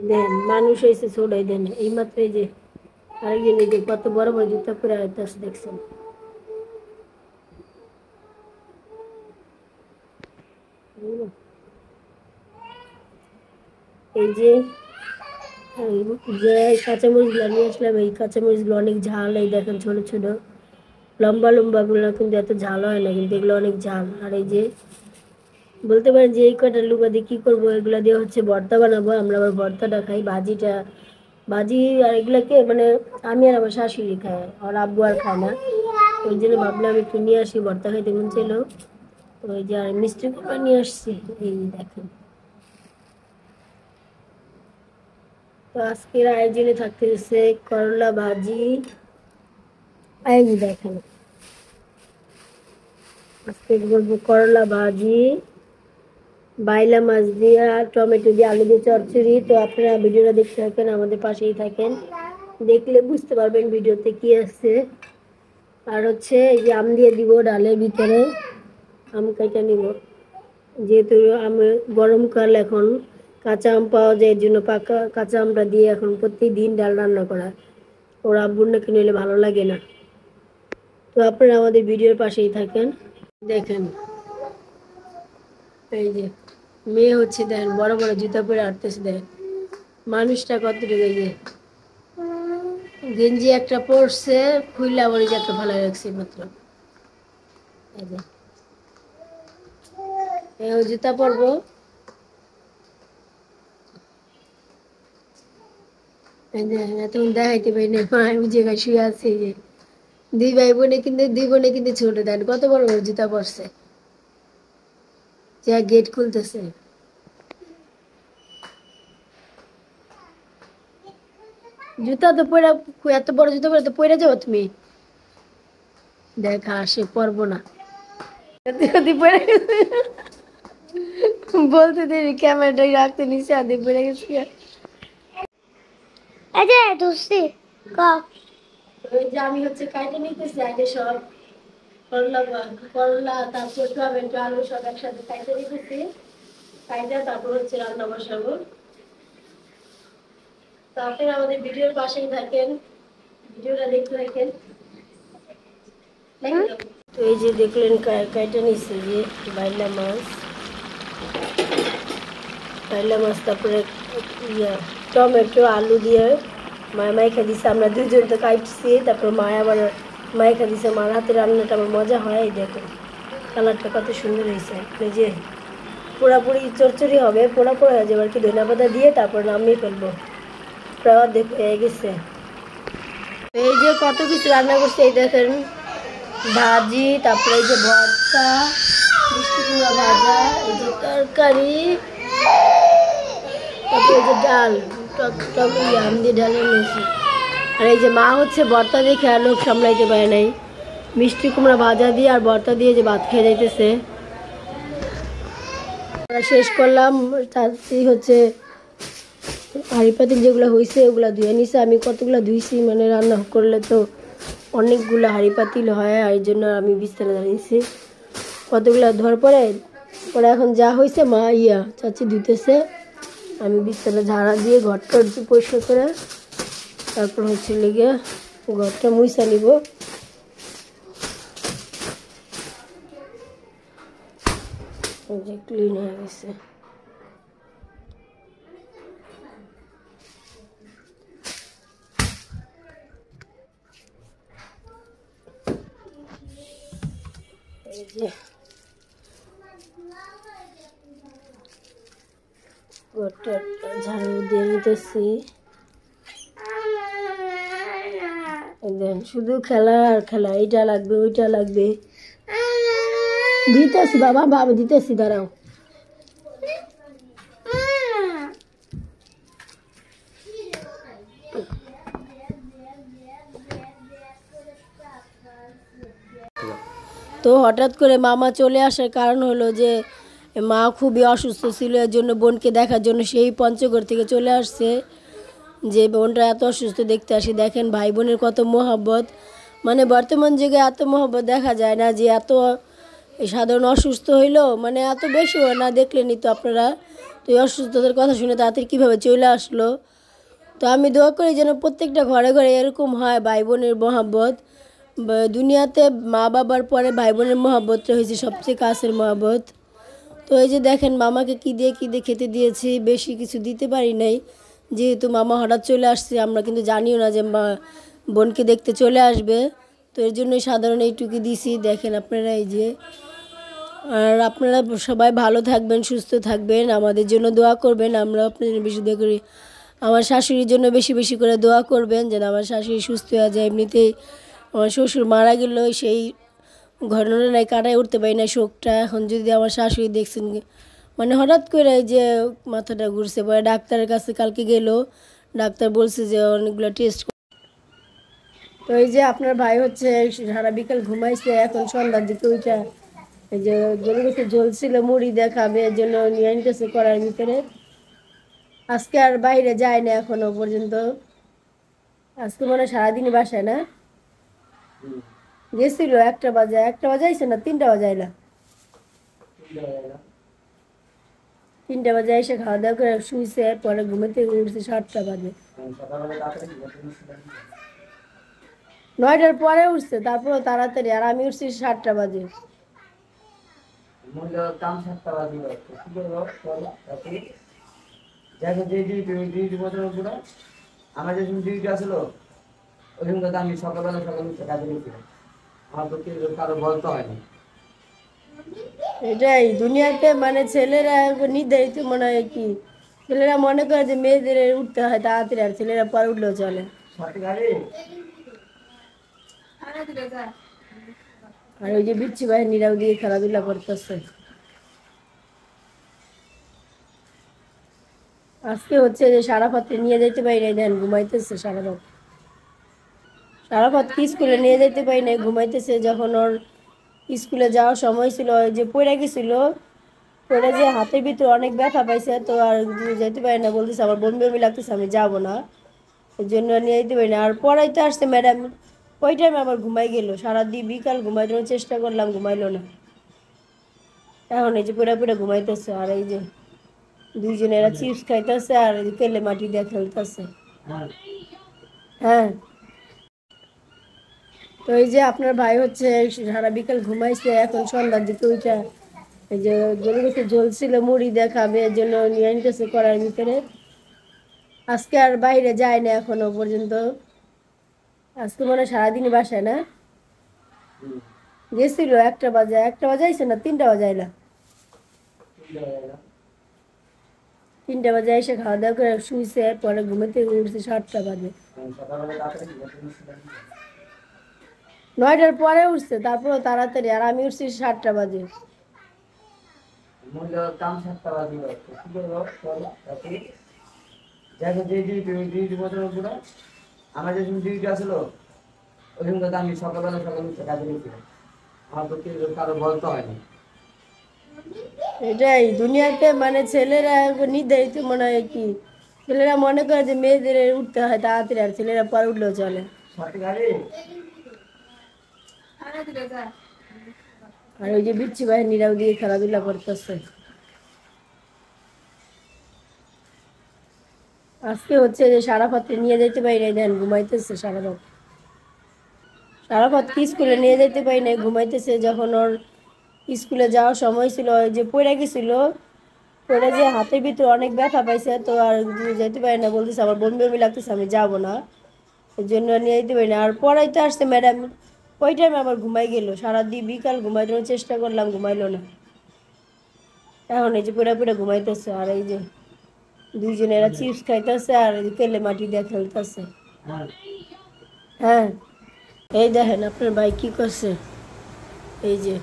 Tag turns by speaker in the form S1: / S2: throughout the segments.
S1: দেন মানুষ হয়েছে ছোটাই দেন এইমাত্র এই যে আরেকজন এই যে কত বড় বড় জুতা পরে আসতেছে দেখছেন। এই যে যে কাঁচামরিচগুলো নিয়ে আসলাম, এই কাঁচামরিচগুলো অনেক ঝাল। এই দেখেন ছোট ছোট লম্বা লম্বা গুলো কিন্তু এত ঝাল হয় না, কিন্তু এগুলো অনেক ঝাল। আর এই যে বলতে পারেন যে এই কটা লুকা দিয়ে কি করবো, এগুলা দিয়ে হচ্ছে ভর্তা বানাবো। আমরা আবার ভর্তাটা খাই, ভাজি আর এগুলাকে মানে আমি আর আমার শাশুড়ি খাই, আর আব্বু আর খায় না। ওই জন্য ভাবলাম একটু নিয়ে আসি, ভর্তা খাইতে মন ছিল। ওই যে আর মিষ্টি কুমড়া নিয়ে আসছি, এই দেখেন। তো আজকের আয়োজনে থাকতেছে করলা ভাজি। এই যে দেখেন আজকে করবো করলা ভাজি, বাইলা মাছ দিয়ে আর টমেটো দিয়ে আলু দিয়ে চচ্চড়ি। তো আপনারা ভিডিওটা দেখতে থাকেন, আমাদের পাশেই থাকেন, দেখলে বুঝতে পারবেন ভিডিওতে কি আছে। আর হচ্ছে এই যে আম দিয়ে দিব ডালের ভিতরে, আম কেটে নিব। যেহেতু আম গরমকাল, এখন কাঁচা আম পাওয়া যায়, এর জন্য পাকা কাঁচা আমটা দিয়ে এখন প্রতিদিন ডাল রান্না করা। ওর আব্বুর নাকি নইলে ভালো লাগে না। তো আপনারা আমাদের ভিডিওর পাশেই থাকেন। দেখেন এই যে মেয়ে হচ্ছে দেখেন বড় বড় জুতা পরে আটতেছে, দেখেন মানুষটা কতটুকু। এই যে গেঞ্জি একটা পরছে খুইলা বলে যে একটা ভালো রাখছে মাত্র। এই যে জুতা পরবো। এই যে এতক্ষণ দেখাইতে পারি না, আমি জায়গায় শুয়ে আছি। এই যে দুই বোনে কিন্তু ছোট, দেন কত বড় বড় জুতা পরছে, যা গেট খুলতেছে। জুতা তো পরে, এত বড় জুতা পরে তো পরে যাবো তুমি। দেখা আসে পরবো না, যদি পরে গেছে বলতে দেরি, ক্যামেরাটাই রাখতে নিচে আদি পরে গেছি।
S2: আচ্ছা দোস্তি
S1: ওই যে আমি হচ্ছে কাইটে নিতেছি আগে সব করলা, করলা তারপর টমেটো আলু সব একসাথে কাইটে নিতেছি। কাইটা তারপর হচ্ছে রান্না বসাবো। তো আপনারা আমাদের ভিডিওর পাশেই থাকেন, ভিডিওটা দেখতে থাকেন। তো এই যে দেখলেন কাইটা নিচ্ছে যে বাইলা মাছ, বাইলা মাছ তারপরে টমেটো আলু দিয়ে মায়া মাইখা দিছে। আমরা দুজন তো কাটছি, তারপর মায়া আবার মাইখা দিছে। মার হাতে রান্নাটা আমার মজা হয়। এই দেখো কালারটা কত সুন্দর হয়েছে। এই যে পুরাপুরি চরচড়ি হবে, পোড়া পোড়া হয়ে যাবে আর কি, ধনিয়া পাতা দিয়ে তারপর নামিয়ে ফেলবো। প্রায় দেখো হয়ে গেছে। এই যে কত কিছু রান্না করছে, এই দেখেন ভাজি, তারপরে এই যে ভর্তা, মিষ্টি কুমড়া ভাজা, এই যে তরকারি, তারপরে এই যে ডাল, টক টক আম দিয়ে ডাল এনেছি। আর এই যে মা হচ্ছে ভর্তা দেখে আর লোক সামলাইতে পারে নাই, মিষ্টি কুমড়া ভাজা দিয়ে আর ভর্তা দিয়ে যে ভাত খেয়ে যাইতেছে। শেষ করলাম, তাতেই হচ্ছে হাঁড়ি পাতিল যেগুলো হয়েছে ওগুলো ধুয়ে নিছে। আমি কতগুলো ধুইছি, মানে রান্না করলে তো অনেকগুলো হাঁড়ি পাতিল হয়, আর এই জন্য আমি বিস্তারে দাঁড়িয়েছি। কতগুলো ধোয়ার পরে পরে এখন যা হয়েছে মা চাচি ধুইতেছে, আমি বিস্তারে ঝাড়া দিয়ে ঘরটা পরিষ্কার করে তারপর হচ্ছে লেগে ঘরটা মুইসা নিব। যে ক্লিন হয়ে গেছে। এই যে ঘরটা ঝাড়ু দিয়ে নিতেছি। শুধু খেলা আর খেলা, এইটা লাগবে ওইটা লাগবে। দিতেছি বাবা, বাবা দিতেছি, দাঁড়াও। তো হঠাৎ করে মামা চলে আসার কারণ হলো যে মা খুবই অসুস্থ ছিল, এর জন্য বোনকে দেখার জন্য সেই পঞ্চগড় থেকে চলে আসছে। যে বোনটা এত অসুস্থ দেখতে আসি, দেখেন ভাই বোনের কত মহব্বত, মানে বর্তমান যুগে এত মহব্বত দেখা যায় না। যে এত সাধারণ অসুস্থ হইলো মানে এত বেশি হয় না, দেখলেনই তো আপনারা। তো এই অসুস্থতার কথা শুনে তাড়াতাড়ি কীভাবে চলে আসলো। তো আমি দোয়া করি যেন প্রত্যেকটা ঘরে ঘরে এরকম হয় ভাই বোনের মহাব্বত। দুনিয়াতে মা বাবার পরে ভাই বোনের মহাব্বতটা হয়েছে সবচেয়ে কাছের মহাব্বত। তো এই যে দেখেন মামাকে কী দিয়ে খেতে দিয়েছি, বেশি কিছু দিতে পারি নাই যেহেতু মামা হঠাৎ চলে আসছে, আমরা কিন্তু জানিও না যে মা বোনকে দেখতে চলে আসবে। তো এর জন্যই সাধারণ এইটুকু দিছি। দেখেন আপনারা এই যে, আর আপনারা সবাই ভালো থাকবেন, সুস্থ থাকবেন, আমাদের জন্য দোয়া করবেন। আমরা আপনাদের বেশি দোয়া করি। আমার শাশুড়ির জন্য বেশি বেশি করে দোয়া করবেন যেন আমার শাশুড়ি সুস্থ হয়ে যায়। এমনিতেই আমার শ্বশুর মারা গেল, সেই ঘটনায় কাটায় উঠতে পারি না শোকটা। এখন যদি আমার শাশুড়ি দেখছেন মানে হঠাৎ করে যে মাথাটা ঘুরছে, পরে ডাক্তারের কাছে কালকে গেল, ডাক্তার বলছে যে অনেকগুলো টেস্ট। তো এই যে আপনার ভাই হচ্ছে সারা বিকাল ঘুমাইছে, এখন সন্ধ্যার দিকে ওইটা এই যে গরু গোসে জ্বলছিল মুড়ি দেখাবে এর জন্য নিয়ে নিতেছে করার ভিতরে। আজকে আর বাইরে যায় না এখনো পর্যন্ত, আজকে মনে হয় সারাদিনই বাসায় না গেছিল। 1টা বাজে আইসে না 3টা বাজে আইলা, 3টা বাজে এসে খাওয়া দাওয়া করে শুইছে, পরে ঘুমাতে উঠছে 7টা বাজে। 9টার পরে উঠছে, তারপরে তাড়াতাড়ি। আর আমি উঠছি 7টা বাজে।
S2: আমার যে ডিউটি আসলো ওই জন্য আমি সকালবেলা উঠে কাজে গেছিলাম, আমার তো কারো বলতে হয়নি।
S1: এটাই দুনিয়াতে মানে ছেলেরা নির্ধারিত মনে হয় কি, ছেলেরা মনে করে যে মেয়েদের উঠতে হয় তাড়াতাড়ি, আর ছেলেরা পরে উঠলেও চলে। আর ওই যে বিচ্ছি বাহিনীরাও দিয়ে খেলাধুলা করতেছে। আজকে হচ্ছে যে সারাফাতকে নিয়ে যেতে পারি নাই, দেন ঘুমাইতেছে সারাফাতকে স্কুলে নিয়ে যেতে পারি নাই, ঘুমাইতেছে। যখন ওর স্কুলে যাওয়ার সময় ছিল, যে পড়ে গেছিল, পড়ে যে হাতের ভিতরে অনেক ব্যথা পাইছে, তো আর যেতে পারি না, বলতেছে আমার বমি বমি লাগতেছে, আমি যাবো না, এর জন্য নিয়ে যেতে পারি না। আর পড়াইতে আসছে ম্যাডাম, ওই টাইমে আবার ঘুমাই গেল। সারাদিন বিকাল ঘুমাই দেওয়ার চেষ্টা করলাম, ঘুমাইলো না। এখন এই যে পড়ে ঘুমাইতেছে। আর এই যে দুইজনে এরা চিপস খাইতেছে আর কেলে মাটি দিয়ে খেলতেছে। হ্যাঁ, তো এই যে আপনার ভাই হচ্ছে সারা বিকাল ঘুমাইছে, এখন সন্ধ্যার দিকে ওইটা এই যে গরু গোসে জ্বলছিল মুড়ি দেখাবে এর জন্য নিয়ে নিতেছে করার ভিতরে। আজকে আর বাইরে যায় না এখনো পর্যন্ত, আজকে মনে হয় সারাদিনই বাসায় না গেছিল। 1টা বাজে আইসে না 3টা বাজে আইলা, 3টা বাজে এসে খাওয়া দাওয়া করে শুইছে, পরে ঘুমাতে উঠছে 7টা বাজে। 9টার পরে উঠছে, তারপরে তাড়াতাড়ি। আর আমি উঠছি 7টা বাজে।
S2: আমার যে ডিউটি আসলো ওই জন্য আমি সকালবেলা উঠে কাজে গেছিলাম, আমার তো কারো বলতে হয়নি।
S1: এটাই দুনিয়াতে মানে ছেলেরা নির্ধারিত মনে হয় কি, ছেলেরা মনে করে যে মেয়েদের উঠতে হয় তাড়াতাড়ি, আর ছেলেরা পরে উঠলেও চলে। আর ওই যে বিচ্ছি বাহিনীরাও দিয়ে খেলাধুলা করতেছে। আজকে হচ্ছে যে সারাফাতকে নিয়ে যেতে পারি নাই, দেন ঘুমাইতেছে। সারাফাতকে স্কুলে নিয়ে যেতে পারি নাই, ঘুমাইতেছে। যখন ওর স্কুলে যাওয়ার সময় ছিল, যে পড়ে গেছিল, পড়ে যে হাতের ভিতরে অনেক ব্যথা পাইছে, তো আর যেতে পারি না, বলতেছে আমার বমি বমি লাগতেছে, আমি যাবো না, এর জন্য নিয়ে যেতে পারি না। আর পড়াইতে আসছে ম্যাডাম, ওই টাইমে আবার ঘুমাই গেল। সারাদিন বিকাল ঘুমাই দেওয়ার চেষ্টা করলাম, ঘুমাইলো না। এখন এই যে পড়ে ঘুমাইতেছে। আর এই যে দুইজনে এরা চিপস খাইতেছে আর কেলে মাটি দিয়ে খেলতেছে। হ্যাঁ, এই দেখেন আপনার ভাই কি করছে, এই যে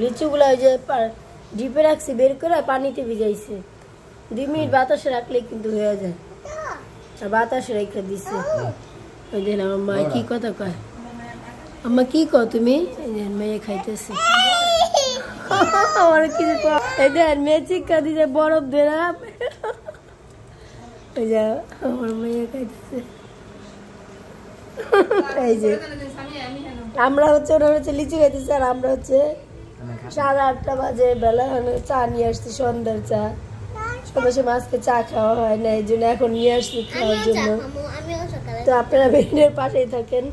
S1: লিচুগুলো ওই যে ডিপে রাখছি, বের করে পানিতে ভিজাইছে। 2 মিনিট বাতাসে রাখলে কিন্তু হয়ে যায়, আর বাতাসে রেখে দিছে। ওই দেখেন আমার মা কি কথা কয়, আম্মা কি কও তুমি? এই দেখেন মেয়ে খাইতেছে। আমার কিছু এই দেখেন মেয়ে চিক্কা দিছে বরফ দেরা, ওই যে আমার মেয়ে খাইতেছে। এই যে আমরা হচ্ছে ওরা হচ্ছে লিচু খাইতেছে, আর আমরা হচ্ছে 8:30 বাজে বেলা চা নিয়ে আসছি, সন্ধ্যার চা। সকালে সময় আজকে চা খাওয়া হয় না, এই জন্য এখন নিয়ে আসছি খাওয়ার
S3: আমিও চা
S1: জন্য।
S3: খাবো, আমিও সকালে
S1: তো আপনারা ভিডিওর পাশেই থাকেন।